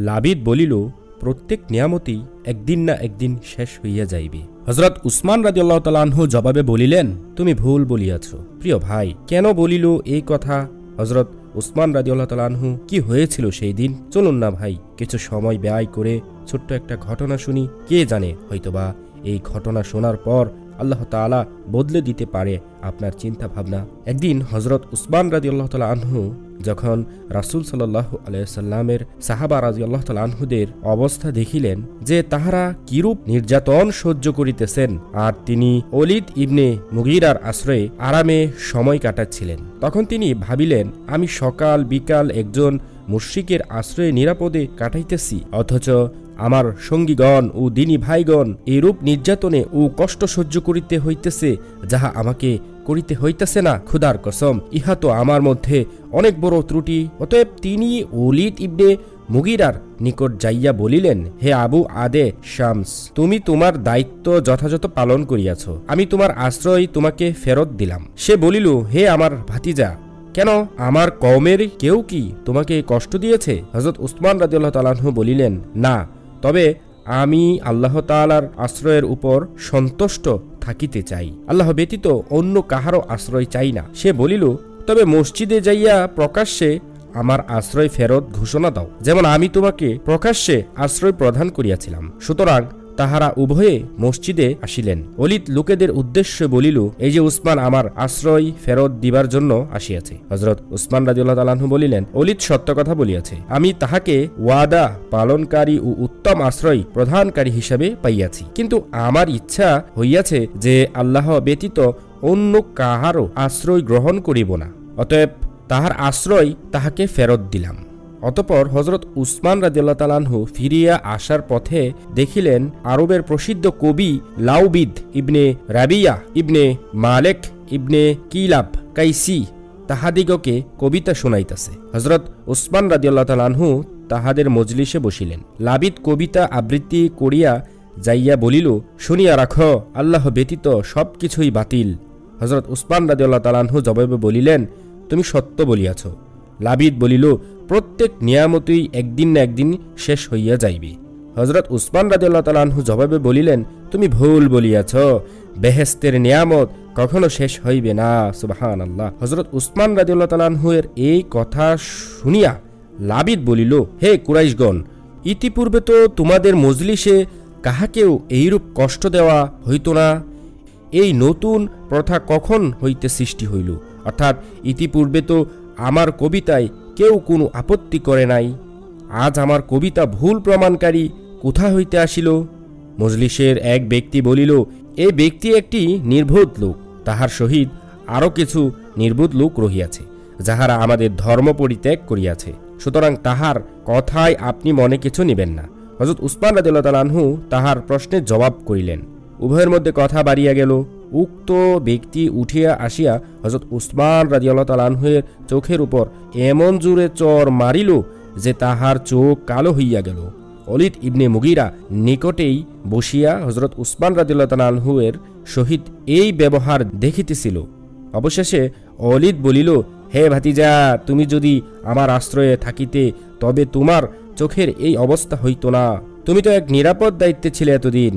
লাবিদ বলিল, প্রত্যেক নিয়ামতই একদিন না একদিন শেষ হইয়া যাইবে। হযরত উসমান রাদিয়াল্লাহু তাআলা আনহু জবাবে বলিলেন, তুমি ভুল বলিয়াছ। প্রিয় ভাই, কেন বলিল এই কথা হযরত উসমান রাদিয়াল্লাহু তাআলা আনহু? কি হয়েছিল সেই দিন? চলুন না ভাই কিছু সময় ব্যয় করে ছোট্ট একটা ঘটনা শুনি। কে জানে, হয়তোবা এই ঘটনা শোনার পর আল্লাহ তাআলা বদলে দিতে পারে আপনার চিন্তা ভাবনা। একদিন হযরত উসমান রাদিয়াল্লাহু তাআলা আনহু যখন রাসূল সাল্লাল্লাহু আলাইহি সাল্লামের সাহাবা রাদিয়াল্লাহু তাআলা আনহুদের অবস্থা দেখিলেন যে তাহারা কিরূপ নির্যাতন সহ্য করিতেছেন, আর তিনি ওলীদ ইবনে মুগীরার আশ্রয়ে আরামে সময় কাটাচ্ছিলেন, তখন তিনি ভাবিলেন, আমি সকাল বিকাল একজন মুশরিকের আশ্রয়ে নিরাপদে কাটাইতেছি, অথচ আমার সঙ্গীগণ ও দিনী ভাইগণ এইরূপ নির্যাতনে ও কষ্ট সহ্য করিতে হইতেছে, যাহা আমাকে করিতে হইতেছে না। খুদার কসম, ইহা তো আমার মধ্যে অনেক বড় ত্রুটি। অতএব তিনি ওলীদ ইবনে মুগীরার নিকট যাইয়া বলিলেন, হে আবু আদে শামস, তুমি তোমার দায়িত্ব যথাযথ পালন করিয়াছ, আমি তোমার আশ্রয় তোমাকে ফেরত দিলাম। সে বলিল, হে আমার ভাতিজা, কেন আমার কওমের কেউ কি তোমাকে কষ্ট দিয়েছে? হযরত উসমান রাদিয়াল্লাহু তাআলা আনহু বলিলেন, না, তবে আমি আল্লাহ তাআলার আশ্রয়ের উপর সন্তুষ্ট থাকিতে চাই, আল্লাহ ব্যতীত অন্য কাহারও আশ্রয় চাই না। সে বলিল, তবে মসজিদে যাইয়া প্রকাশ্যে আমার আশ্রয় ফেরত ঘোষণা দাও, যেমন আমি তোমাকে প্রকাশ্যে আশ্রয় প্রদান করিয়াছিলাম। সুতরাং তাহারা উভয়ে মসজিদে আসিলেন। ওলীদ লোকেদের উদ্দেশ্যে বলিল, এই যে উসমান আমার আশ্রয় ফেরত দিবার জন্য আসিয়াছে। হযরত উসমান রাদিয়াল্লাহু তাআলা আনহু বলিলেন, ওলীদ সত্য কথা বলিয়াছে, আমি তাহাকে ওয়াদা পালনকারী ও উত্তম আশ্রয় প্রদানকারী হিসাবে পাইয়াছি, কিন্তু আমার ইচ্ছা হইয়াছে যে আল্লাহ ব্যতীত অন্য কাহারও আশ্রয় গ্রহণ করিব না, অতএব তাহার আশ্রয় তাহাকে ফেরত দিলাম। অতঃপর হযরত উসমান রাদিয়াল্লাহু তাআলা আনহু ফিরিয়া আসার পথে দেখিলেন আরবের প্রসিদ্ধ কবি লাউবিদ ইবনে রাবিয়া ইবনে মালেক ইবনে কিলাব কাইসি তাহাদিগকে কবিতা শুনাইতেছে। হযরত উসমান রাদিয়াল্লাহু তাআলা আনহু তাহাদের মজলিসে বসিলেন। লাবিদ কবিতা আবৃত্তি করিয়া যাইয়া বলিল, শুনিয়া রাখো, আল্লাহ ব্যতীত সবকিছুই বাতিল। হযরত উসমান রাদিয়াল্লাহু তাআলা আনহু জবাবে বলিলেন, তুমি সত্য বলিয়াছ। লাবিদ বলিল, প্রত্যেক নিয়ামতই একদিন না একদিন শেষ হইয়া যাইবে। হযরত উসমান রাদিয়াল্লাহু তাআলা আনহু জবাবে বলিলেন, তুমি ভুল বলিয়াছ, বেহেশতের নিয়ামত কখনো শেষ হইবে না। সুবহানাল্লাহ। হযরত উসমান রাদিয়াল্লাহু তাআলা আনহু এর এই কথা শুনিয়া লাবিদ বলিল, হে কুরাইশগণ, ইতিপূর্বে তো তোমাদের মজলিসে কাহাকেও এইরূপ কষ্ট দেওয়া হইত না। এই নতুন প্রথা কখন হইতে সৃষ্টি হইল? অর্থাৎ ইতিপূর্বে তো আমার কবিতায় কেউ কোনো আপত্তি করে নাই, আজ আমার কবিতা ভুল প্রমাণকারী কোথা হইতে আসিল? মজলিসের এক ব্যক্তি বলিল, এই ব্যক্তি একটি নির্বোধ লোক, তাহার সহিত আরও কিছু নির্বোধ লোক রহিয়াছে, যাহারা আমাদের ধর্ম পরিত্যাগ করিয়াছে, সুতরাং তাহার কথায় আপনি মনে কিছু নিবেন না। হযরত উসমান রাদিয়াল্লাহু তাআলা আনহু তাহার প্রশ্নের জবাব করিলেন। উভয়ের মধ্যে কথা বাড়িয়া গেল। উক্ত ব্যক্তি উঠিয়া আসিয়া হযরত উসমান রাদিয়াল্লাহু তাআলা আনহুর চোখের উপর এমন জোরে চর মারিল যে তাহার চোখ কালো হইয়া গেল। ওলীদ ইবনে মুগীরা নিকটেই বসিয়া হযরত উসমান রাদিয়াল্লাহু তাআলা আনহুর সহিত এই ব্যবহার দেখিতেছিল। অবশেষে ওলীদ বলিল, হে ভাতিজা, তুমি যদি আমার আশ্রয়ে থাকিতে তবে তোমার চোখের এই অবস্থা হইত না, তুমি তো এক নিরাপদ দায়িত্বে ছিলে এতদিন।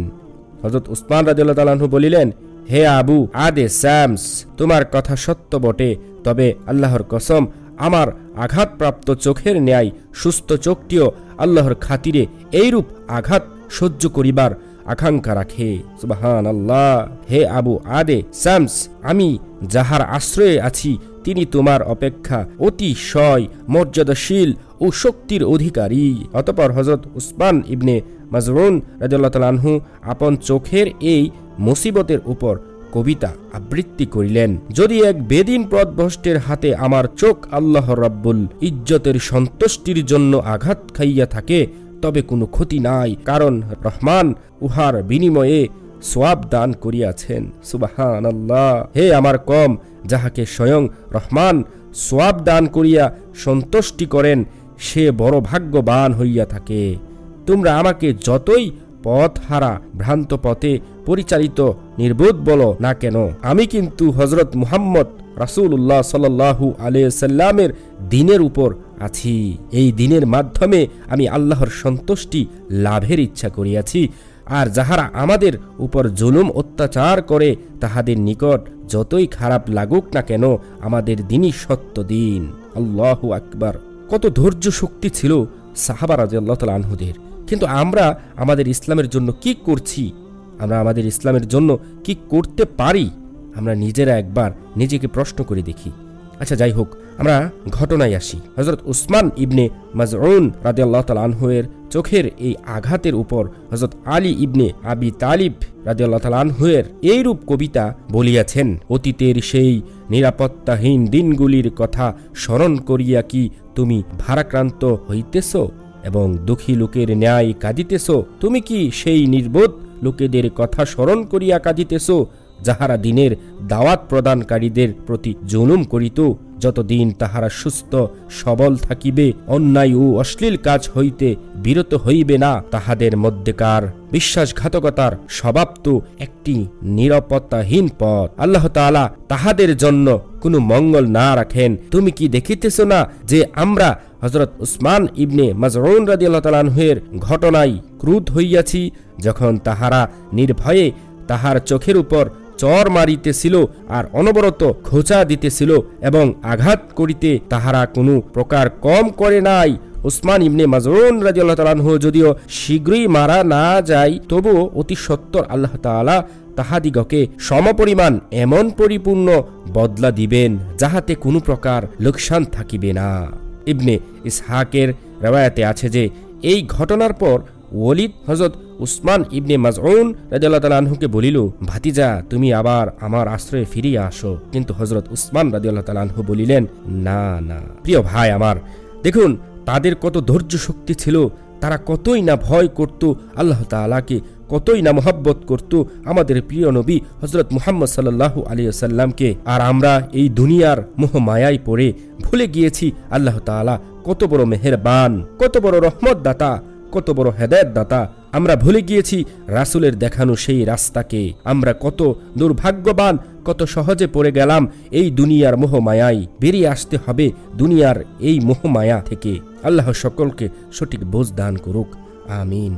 হযরত উসমান রাদিয়াল্লাহু তাআলা আনহু বলিলেন, হে আবু আদে শামস, তোমার কথা সত্য বটে, তবে আল্লাহর কসম, আমার আঘাতপ্রাপ্ত চোখের ন্যায় সুস্থ চোখটিও আল্লাহর খাতিরে এইরূপ আঘাত সহ্য করিবার আকাঙ্ক্ষা রাখে। সুবহানাল্লাহ। হে আবু আদে শামস, আমি যাহার আশ্রয়ে আছি তিনি তোমার অপেক্ষা অতিশয় মর্যাদাশীল ও শক্তির অধিকারী। অতঃপর হযরত উসমান ইবনে মাজউন রাদিয়াল্লাহু তাআলা আনহু আপন চোখের এই মুসিবতের উপর কবিতা আবৃত্তি করিলেন। যদি এক বেদিন পথভ্রষ্টের হাতে আমার চোখ আল্লাহ রাব্বুল ইজ্জতের সন্তুষ্টির জন্য আঘাত খাইয়া থাকে, তবে কোনো ক্ষতি নাই, কারণ রহমান উহার বিনিময়ে সওয়াব দান করিয়াছেন। সুবহানাল্লাহ। হে আমার কম, যাহাকে স্বয়ং রহমান সওয়াব দান করিয়া সন্তুষ্টি করেন, সে বড় ভাগ্যবান হইয়া থাকে। তোমরা আমাকে যতই পথ হারা ভ্রান্ত পথে পরিচালিত নির্বোধ বলো না কেন, আমি কিন্তু হযরত মুহাম্মদ রাসূলুল্লাহ সাল্লাল্লাহু আলাইহি সাল্লামের দ্বীনের উপর আছি। এই দ্বীনের মাধ্যমে আমি আল্লাহর সন্তুষ্টি লাভের ইচ্ছা করিয়াছি। আর যাহারা আমাদের উপর জুলুম অত্যাচার করে তাহাদের নিকট যতই খারাপ লাগুক না কেন, আমাদের দ্বীনই সত্য দ্বীন। আল্লাহু আকবার। কত ধৈর্য শক্তি ছিল সাহাবা রাদিয়াল্লাহু তাআলা আনহুদের। কিন্তু আমরা আমাদের ইসলামের জন্য কি করছি? আমরা আমাদের ইসলামের জন্য কি করতে পারি? আমরা নিজেরা একবার নিজেকে প্রশ্ন করে দেখি। আচ্ছা, যাই হোক, আমরা ঘটনায় আসি। হযরত উসমান ইবনে মাজউন রাদিয়াল্লাহু তাআলা আনহুয়ের চোখের এই আঘাতের উপর হযরত আলী ইবনে আবি তালিব রাদিয়াল্লাহু তাআলা আনহুয়ের এইরূপ কবিতা বলিয়াছেন: অতীতের সেই নিরাপত্তাহীন দিনগুলির কথা স্মরণ করিয়া কি তুমি ভারাক্রান্ত হইতেছ এবং দুঃখী লোকের ন্যায় কাঁদিতেছ? তুমি কি সেই নির্বোধ লোকেদের কথা স্মরণ করিয়া কাঁদিতেছ, যাহারা দিনের দাওয়াত প্রদানকারীদের প্রতি জুলুম করিত? যতদিন তাহারা সুস্থ সবল থাকিবে, অন্যায় ও অশ্লীল কাজ হইতে বিরত হইবে না, তাহাদের মধ্যেকার বিশ্বাসঘাতকতার স্বভাব তো একটি নিরাপত্তাহীন পথ। আল্লাহ তাআলা তাহাদের জন্য কোনো মঙ্গল না রাখেন। তুমি কি দেখিতেছ না যে আমরা হযরত উসমান ইবনে মাজউন রাদিয়াল্লাহু তাআলা আনহুর ঘটনায় ক্রুদ্ধ হইয়াছি, যখন তাহারা নির্ভয়ে তাহার চোখের উপর চর মারিতেছিল আর অনবরত খোঁচা দিতেছিল এবং আঘাত করিতে তাহারা কোনো প্রকার কম করে নাই। উসমান ইবনে মাজউন রাদিয়াল্লাহু তাআলা আনহু যদিও শীঘ্রই মারা না যায়, তবুও অতি সত্বর আল্লাহ তাআলা তাহাদিগকে সমপরিমাণ এমন পরিপূর্ণ বদলা দিবেন, যাহাতে কোনো প্রকার লোকসান থাকিবে না। ইবনে ইসহাকের রওয়ায়াতে আছে যে এই ঘটনার পর ওয়ালিদ হযরত উসমান ইবনে মাজউন রাদিয়াল্লাহু তাআলা আনহুকে বলিল, ভাতিজা, তুমি আবার আমার আশ্রয়ে ফিরিয়া আসো। কিন্তু হযরত উসমান রাদিয়াল্লাহু তাআলা আনহু বলিলেন, না না। প্রিয় ভাই আমার, দেখুন তাদের কত ধৈর্য শক্তি ছিল। তারা কতই না ভয় করত আল্লাহ তাআলাকে, কতই না মহব্বত করত আমাদের প্রিয় নবী হযরত মুহাম্মদ সাল্লাল্লাহু আলাইহি ওয়াসাল্লামকে। আর আমরা এই দুনিয়ার মোহ মায়ায় পড়ে ভুলে গিয়েছি আল্লাহ তাআলা কত বড় মেহেরবান, কত বড় রহমত দাতা, কত বড় হেদায়েত দাতা। আমরা ভুলে গিয়েছি রাসূলের দেখানো সেই রাস্তাকে। আমরা কত দুর্ভাগ্যবান, কত সহজে পড়ে গেলাম এই দুনিয়ার মোহমায়ায়। বেরিয়ে আসতে হবে দুনিয়ার এই মোহমায়া থেকে। আল্লাহ সকলকে সঠিক বোঝ দান করুক। আমিন।